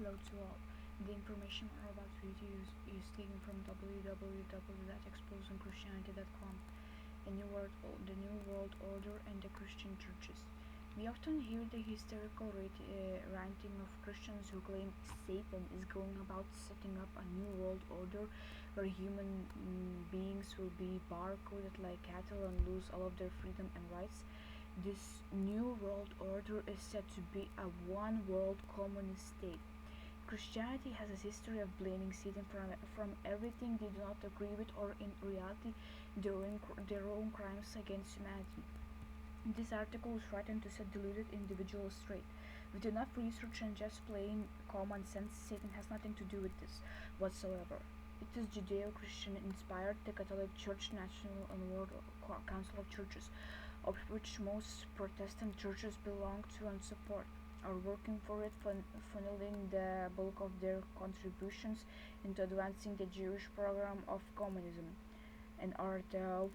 Hello to all. The information are about to use is taken from www.exposinghristianity.com. The New World Order and the Christian Churches. We often hear the hysterical ranting of Christians who claim Satan is going about setting up a new world order where human beings will be barcoded like cattle and lose all of their freedom and rights. This new world order is said to be a one world communist state. Christianity has a history of blaming Satan from everything they do not agree with or in reality their own crimes against humanity. This article is written to set deluded individuals straight. With enough research and just plain common sense, Satan has nothing to do with this whatsoever. It is Judeo-Christian inspired. The Catholic Church, National and World Council of Churches, of which most Protestant churches belong to and support, are working for it, funneling the bulk of their contributions into advancing the Jewish program of communism, and are at the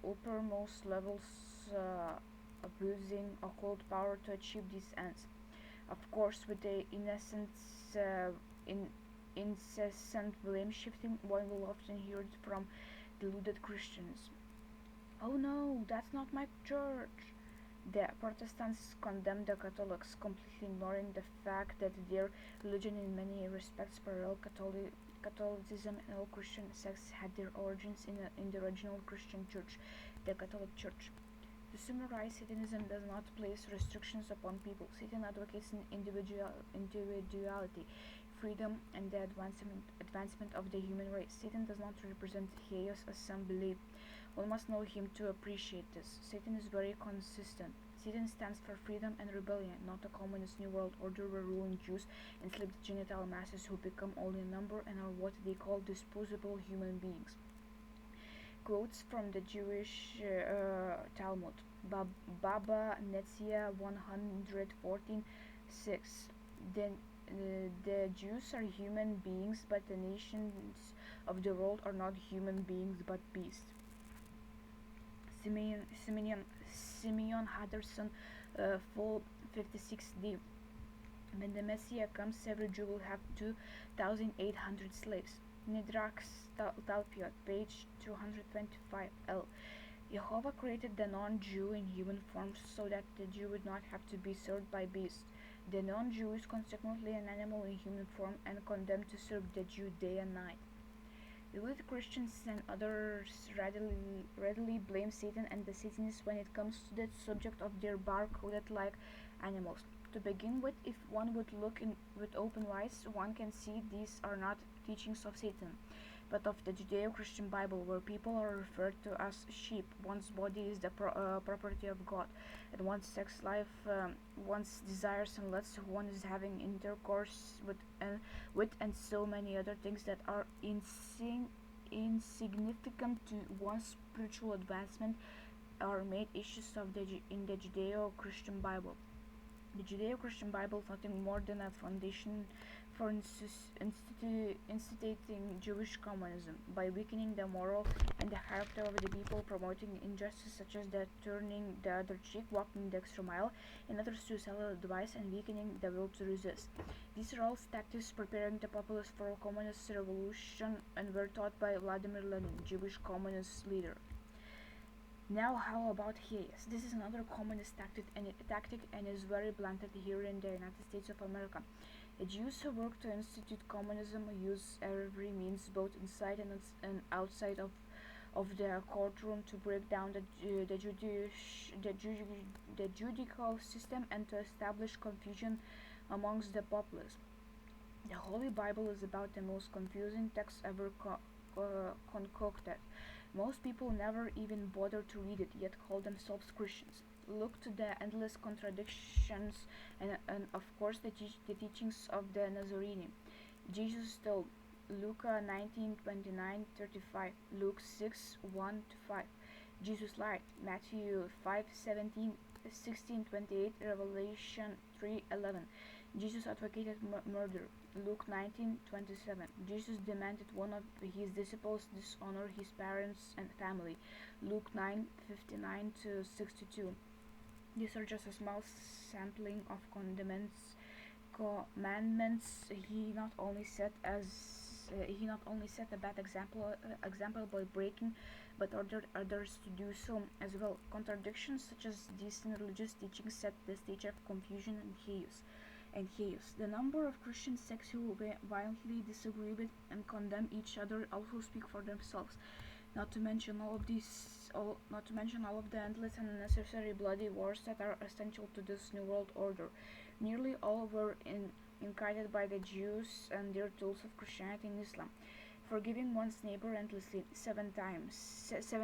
uppermost levels abusing occult power to achieve these ends. Of course, with the in, incessant blame shifting, one will often hear it from deluded Christians. Oh no, that's not my church. The Protestants condemn the Catholics, completely ignoring the fact that their religion in many respects parallel Catholicism, and all Christian sects had their origins in the original Christian church, the Catholic Church. To summarize, Satanism does not place restrictions upon people. Satan advocates individuality, freedom, and the advancement of the human race. Satan does not represent chaos as some believe. One must know him to appreciate this. Satan is very consistent. Satan stands for freedom and rebellion, not a communist new world order where ruling Jews enslave the genital masses who become only a number and are what they call disposable human beings. Quotes from the Jewish Talmud. Baba Netzia 114:6. The Jews are human beings, but the nations of the world are not human beings but beasts. Simeon Henderson, full 56d. When the Messiah comes, every Jew will have 2,800 slaves. Nidrax Talpiot, page 225l. Jehovah created the non-Jew in human form so that the Jew would not have to be served by beasts. The non-Jew is consequently an animal in human form and condemned to serve the Jew day and night. Elite Christians and others readily blame Satan and the Satanists when it comes to the subject of their bar-coded like animals. To begin with, if one would look with open eyes, one can see these are not teachings of Satan, but of the Judeo-Christian Bible, where people are referred to as sheep. One's body is the property of God, and one's sex life, one's desires and lusts, one is having intercourse with, and so many other things that are insignificant to one's spiritual advancement, are made issues of in the Judeo-Christian Bible. The Judeo-Christian Bible is nothing more than a foundation for instituting Jewish communism by weakening the moral and the character of the people, promoting injustice such as the turning the other cheek, walking the extra mile, and other suicidal advice, and weakening the will to resist. These are all tactics preparing the populace for a communist revolution and were taught by Vladimir Lenin, Jewish communist leader. Now how about chaos? This is another communist tactic and is very blunted here in the United States of America. The Jews who work to institute communism use every means both inside and outside of the courtroom to break down the judicial system and to establish confusion amongst the populace. The Holy Bible is about the most confusing text ever concocted. Most people never even bother to read it, yet call themselves Christians. Look to the endless contradictions and of course the teachings of the Nazarene. Jesus told Luke 19:29-35, Luke 6:1-5. Jesus lied, Matthew 5:17, 16:28, Revelation 3:11. Jesus advocated murder, Luke 19:27. Jesus demanded one of his disciples dishonor his parents and family, Luke 9:59-62. These are just a small sampling of commandments, he not only set a bad example by breaking, but ordered others to do so as well. Contradictions such as these in religious teachings set the stage of confusion and chaos. The number of Christian sects who violently disagree with and condemn each other also speak for themselves. Not to mention all of the endless and unnecessary bloody wars that are essential to this new world order. Nearly all were incited by the Jews and their tools of Christianity and Islam. Forgiving one's neighbor endlessly 70 times, as the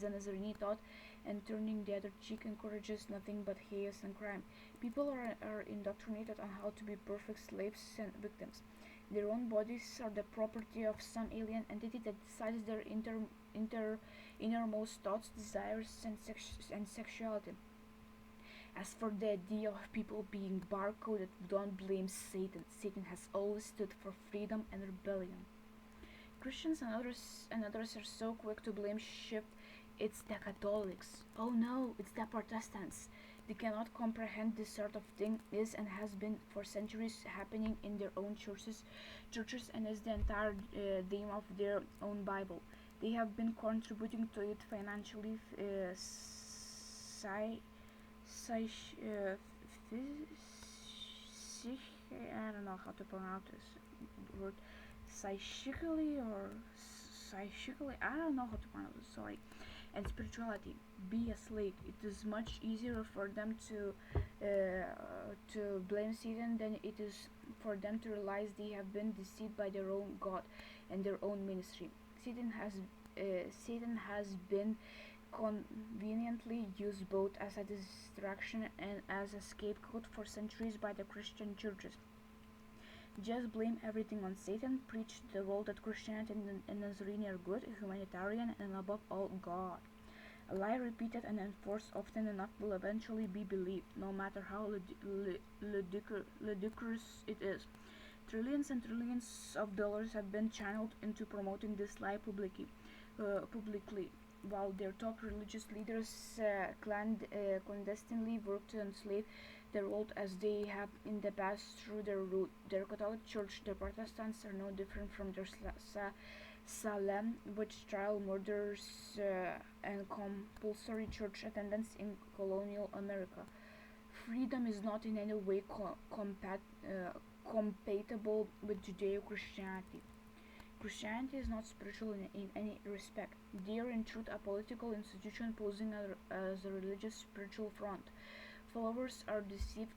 Nazarene taught, and turning the other cheek encourages nothing but chaos and crime. People are indoctrinated on how to be perfect slaves and victims. Their own bodies are the property of some alien entity that decides their innermost thoughts, desires, and sexuality. As for the idea of people being barcoded, don't blame Satan. Satan has always stood for freedom and rebellion. Christians and others are so quick to blame shift. It's the Catholics. Oh no, it's the Protestants. They cannot comprehend this sort of thing is and has been for centuries happening in their own churches and is the entire theme of their own Bible. They have been contributing to it financially, I don't know how to pronounce this word, psychically or psychically, I don't know how to pronounce it, sorry. And spirituality, be a slave. It is much easier for them to blame Satan than it is for them to realize they have been deceived by their own God and their own ministry. Satan has been conveniently used both as a distraction and as a scapegoat for centuries by the Christian churches. Just blame everything on Satan, preach to the world that Christianity and Nazarene are good, humanitarian, and above all, God. A lie repeated and enforced often enough will eventually be believed, no matter how ludicrous it is. Trillions and trillions of dollars have been channeled into promoting this lie publicly, while their top religious leaders clandestinely work to enslave the world as they have in the past through their Catholic Church. The Protestants are no different from their Salem witch trial, murders, and compulsory church attendance in colonial America. Freedom is not in any way compatible with Judeo-Christianity. Christianity is not spiritual in any respect. They are in truth a political institution posing as a religious spiritual front. Followers are deceived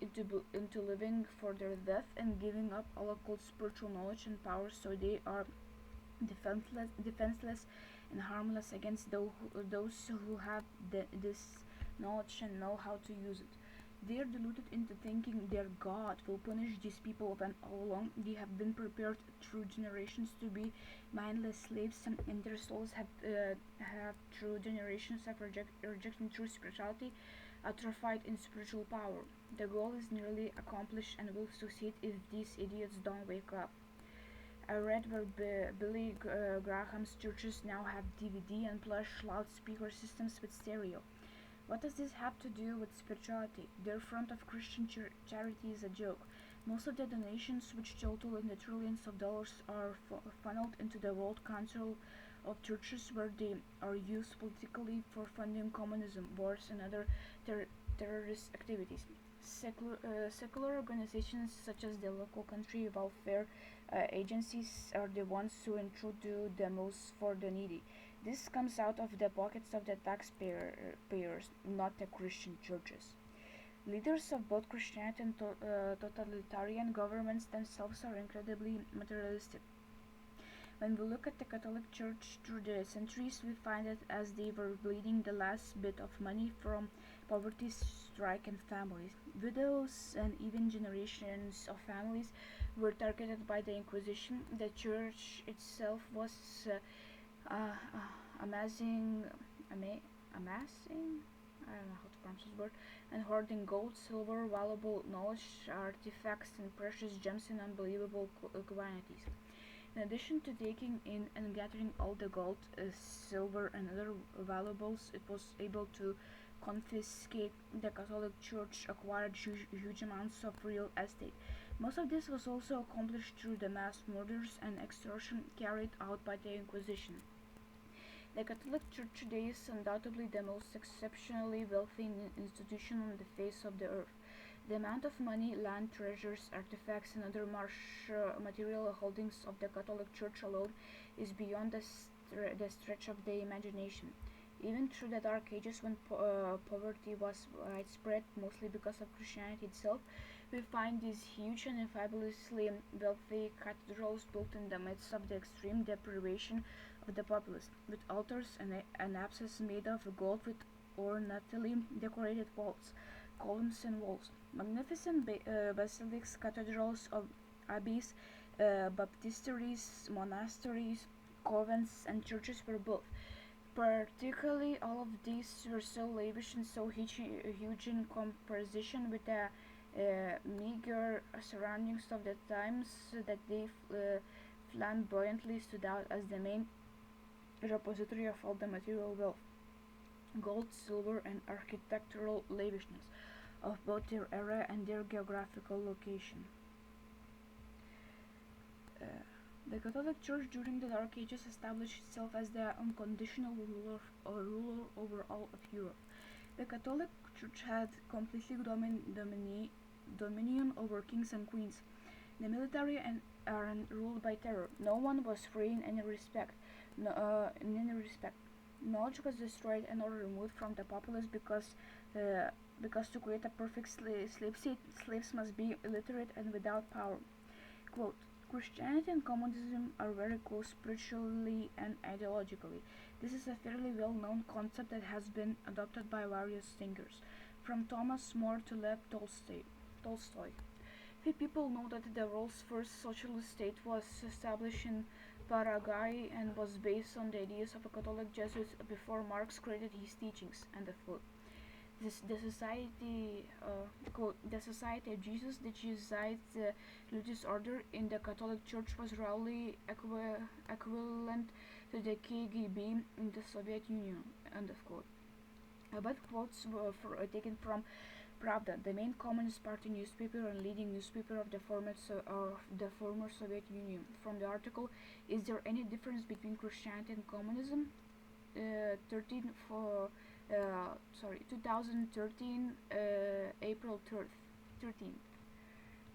into living for their death and giving up all occult spiritual knowledge and power, so they are defenseless and harmless against those who have this knowledge and know how to use it. They are deluded into thinking their God will punish these people when all along they have been prepared through generations to be mindless slaves, and their souls have through generations of rejecting true spirituality atrophied in spiritual power. The goal is nearly accomplished and will succeed if these idiots don't wake up. I read where Billy Graham's churches now have DVD and plush loudspeaker systems with stereo. What does this have to do with spirituality? Their front of Christian charity is a joke. Most of the donations, which total in the trillions of dollars, are funneled into the World Council of Churches, where they are used politically for funding communism, wars, and other terrorist activities. Secular organizations such as the local country welfare agencies are the ones who in truth do the most for the needy. This comes out of the pockets of the taxpayers, not the Christian churches. Leaders of both Christianity and totalitarian governments themselves are incredibly materialistic. When we look at the Catholic Church through the centuries, we find that as they were bleeding the last bit of money from poverty-stricken families, widows and even generations of families were targeted by the Inquisition. The Church itself was amassing, I don't know how to pronounce this word, and hoarding gold, silver, valuable knowledge, artifacts, and precious gems in unbelievable quantities. In addition to taking in and gathering all the gold, silver, and other valuables, it was able to confiscate, the Catholic Church acquired huge amounts of real estate. Most of this was also accomplished through the mass murders and extortion carried out by the Inquisition. The Catholic Church today is undoubtedly the most exceptionally wealthy institution on the face of the earth. The amount of money, land, treasures, artifacts, and other material holdings of the Catholic Church alone is beyond the stretch of the imagination. Even through the Dark Ages, when poverty was widespread, mostly because of Christianity itself, we find these huge and fabulously wealthy cathedrals built in the midst of the extreme deprivation of the populace, with altars and apses made of gold with ornately decorated vaults, columns, and walls. Magnificent basilics, cathedrals, of abbeys, baptisteries, monasteries, convents, and churches were built. Particularly, all of these were so lavish and so huge in comparison with the meager surroundings of the times that they flamboyantly stood out as the main repository of all the material wealth, gold, silver, and architectural lavishness of both their era and their geographical location. Uh, the Catholic Church during the Dark Ages established itself as the unconditional ruler over all of Europe. The Catholic Church had completely dominion over kings and queens. The military are ruled by terror. No one was free in any respect. In any respect, knowledge was destroyed and or removed from the populace because to create a perfect slave state, slaves must be illiterate and without power. Quote, Christianity and communism are very close spiritually and ideologically. This is a fairly well-known concept that has been adopted by various thinkers, from Thomas More to Lev Tolstoy. Few people know that the world's first socialist state was established in Paraguay and was based on the ideas of a Catholic Jesuit before Marx created his teachings. End of quote. The society, quote, the Society of Jesus, the Jesuit religious order in the Catholic Church, was roughly equivalent to the KGB in the Soviet Union. End of quote. But quotes were taken from Pravda, the main Communist Party newspaper and leading newspaper of the former Soviet Union. From the article, "Is there any difference between Christianity and communism?" 2013, April 13th.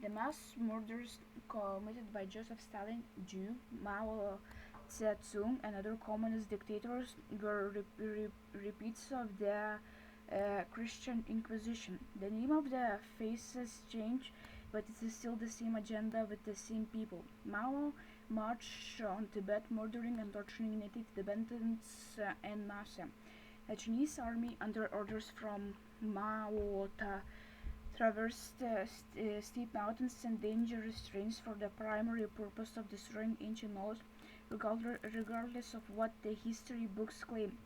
The mass murders committed by Joseph Stalin, Jew, Mao Zedong, and other communist dictators were repeats of the Christian Inquisition. The name of the faces changed, but it is still the same agenda with the same people. Mao marched on Tibet, murdering and torturing native Tibetans en masse. The Chinese army, under orders from Mao, traversed steep mountains and dangerous terrains for the primary purpose of destroying ancient knowledge, regardless of what the history books claim.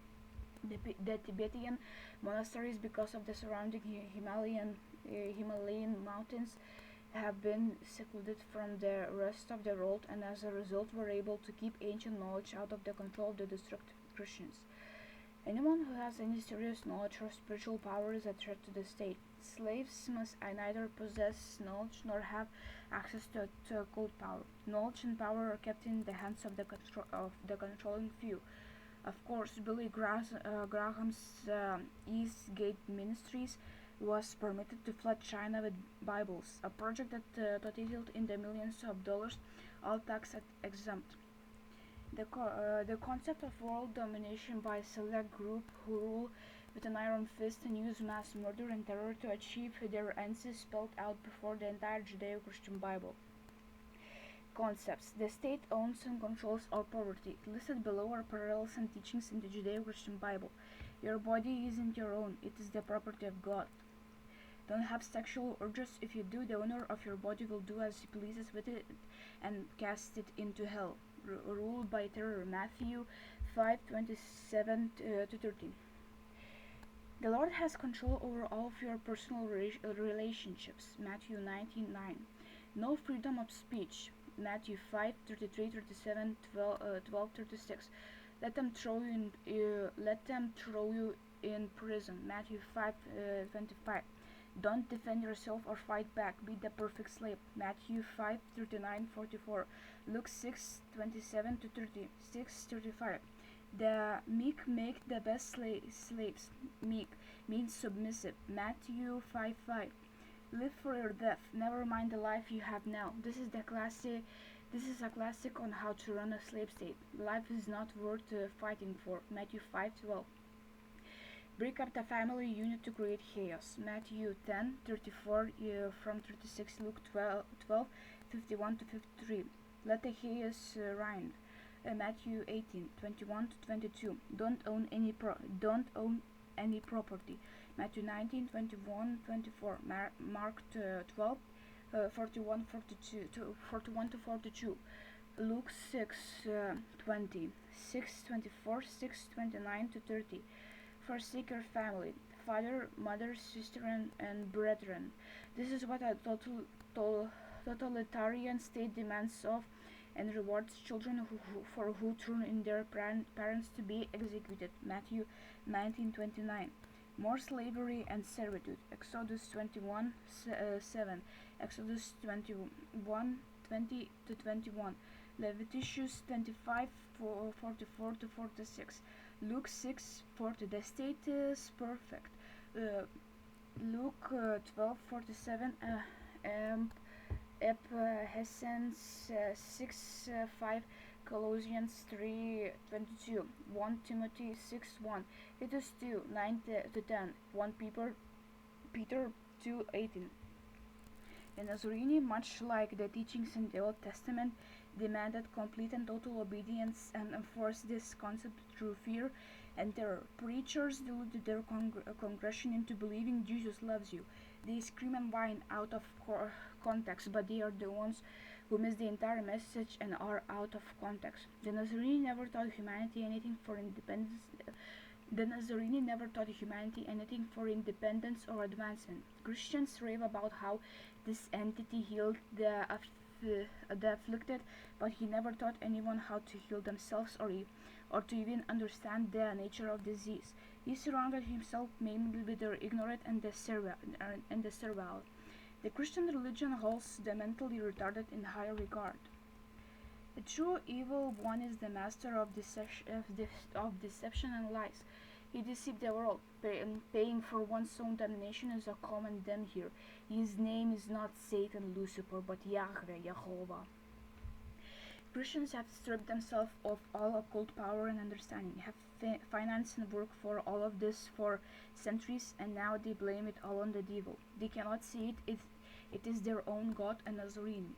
The Tibetan monasteries, because of the surrounding Himalayan mountains, have been secluded from the rest of the world, and as a result were able to keep ancient knowledge out of the control of the destructive Christians. Anyone who has any serious knowledge or spiritual power is a threat to the state. Slaves must neither possess knowledge nor have access to occult power. Knowledge and power are kept in the hands of the controlling few. Of course, Billy Graham's Eastgate Ministries was permitted to flood China with Bibles, a project that totaled in the millions of dollars, all tax exempt. The concept of world domination by a select group who rule with an iron fist and use mass murder and terror to achieve their ends is spelled out before the entire Judeo-Christian Bible. Concepts. The state owns and controls all property. Listed below are parallels and teachings in the Judeo-Christian Bible. Your body isn't your own, it is the property of God. Don't have sexual urges. If you do, the owner of your body will do as he pleases with it and cast it into hell. Ruled by terror. Matthew 5:27 to 13. The Lord has control over all of your personal relationships. Matthew 19:9. No freedom of speech. Matthew 5:33, 37, 12, 36. Let them throw you in prison. Matthew 5:25. Don't defend yourself or fight back. Be the perfect slave. Matthew 5:39-44. Luke 6:27 to 36:35. The meek make the best slaves. Meek means submissive. Matthew 5:5. Live for your death. Never mind the life you have now. This is a classic on how to run a slave state. Life is not worth fighting for. Matthew 5:12. Break up the family unit to create chaos. Matthew 10:34 from 36. Luke 12:51 to 53. Let the chaos reign. Matthew 18:21 to 22. Don't own any property. Matthew 19:21-24. Mark 12. 41 to 42. Luke 6:20. 6:24, 6:29 to 30. Forsake your family, father, mother, sister, and brethren. This is what a totalitarian state demands of and rewards children who turn in their parents to be executed. Matthew 19:29. More slavery and servitude. Exodus 21:7. Exodus 21:20 to 21. Leviticus 25:44 to 46. Luke 6:40. The state is perfect. Luke 12:47. Ephesians 6:5. Colossians 3:22. 1 Timothy 6:1. Titus 2:9 to 10. 1 Peter 2:18. The Nazarene, much like the teachings in the Old Testament, demanded complete and total obedience and enforced this concept through fear and terror. Preachers deluded their congregation into believing Jesus loves you. They scream and whine out of context, but they are the ones who miss the entire message and are out of context. The Nazarene never taught humanity anything for independence. Or advancement. Christians rave about how this entity healed the afflicted, but he never taught anyone how to heal themselves or to even understand the nature of disease. He surrounded himself mainly with the ignorant and the servile. The Christian religion holds the mentally retarded in high regard. The true evil one is the master of deception and lies. He deceived the world, paying for one's own damnation is a common dem here. His name is not Satan, Lucifer, but Yahweh, Jehovah. Christians have stripped themselves of all occult power and understanding, have financed and worked for all of this for centuries, and now they blame it all on the devil. They cannot see it is their own God and Nazarene.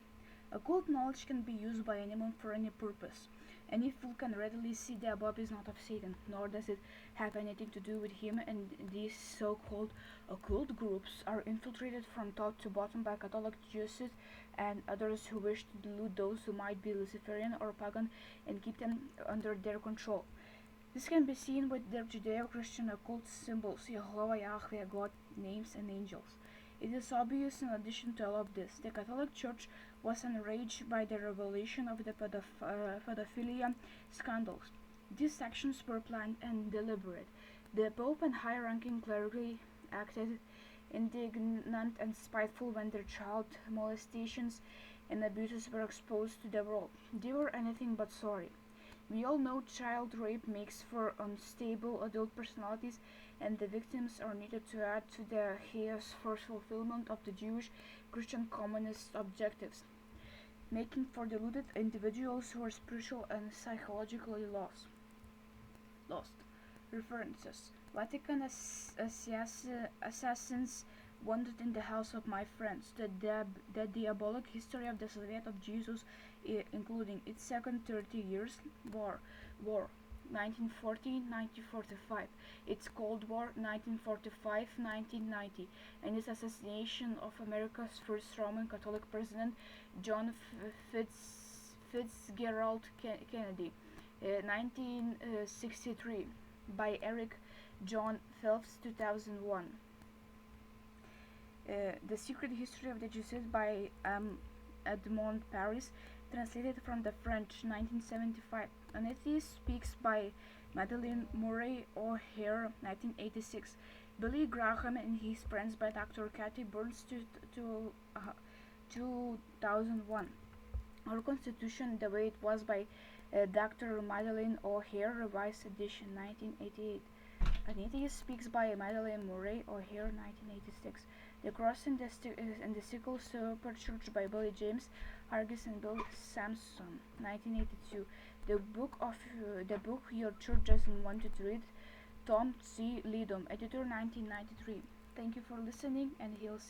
Occult knowledge can be used by anyone for any purpose. Any fool can readily see the above is not of Satan, nor does it have anything to do with him, and these so-called occult groups are infiltrated from top to bottom by Catholic Jesuits and others who wish to delude those who might be Luciferian or pagan and keep them under their control. This can be seen with their Judeo-Christian occult symbols, Jehovah, Yahweh, God, names, and angels. It is obvious in addition to all of this, the Catholic Church was enraged by the revelation of the pedophilia scandals. These actions were planned and deliberate. The Pope and high-ranking clergy acted indignant and spiteful when their child molestations and abuses were exposed to the world. They were anything but sorry. We all know child rape makes for unstable adult personalities, and the victims are needed to add to the chaos for fulfillment of the Jewish, Christian, communist objectives, making for deluded individuals who are spiritual and psychologically lost. References: Vatican assassins wanted in the house of my friends. The diabolic history of the Soviet of Jesus, including its second 30 years war 1940-1945, its Cold War 1945-1990, and its assassination of America's first Roman Catholic president, John Fitzgerald Kennedy, 1963, by Eric John Phelps, 2001. The Secret History of the Jesuits by Edmond Paris, translated from the French, 1975. An Atheist Speaks by Madeleine Murray O'Hare, 1986. Billy Graham and His Friends by Dr. Kathy Burns, 2001. Our Constitution the Way It Was by Dr. Madeleine O'Hare, Revised Edition, 1988. Anita Speaks by Madeleine Murray O'Hare, 1986. The Cross and the Sickle Super Church by Billy James Hargis and Bill Sampson, 1982. The book Your Church Doesn't Want You to Read, Tom C. Lidom, editor, 1993. Thank you for listening, and he'll see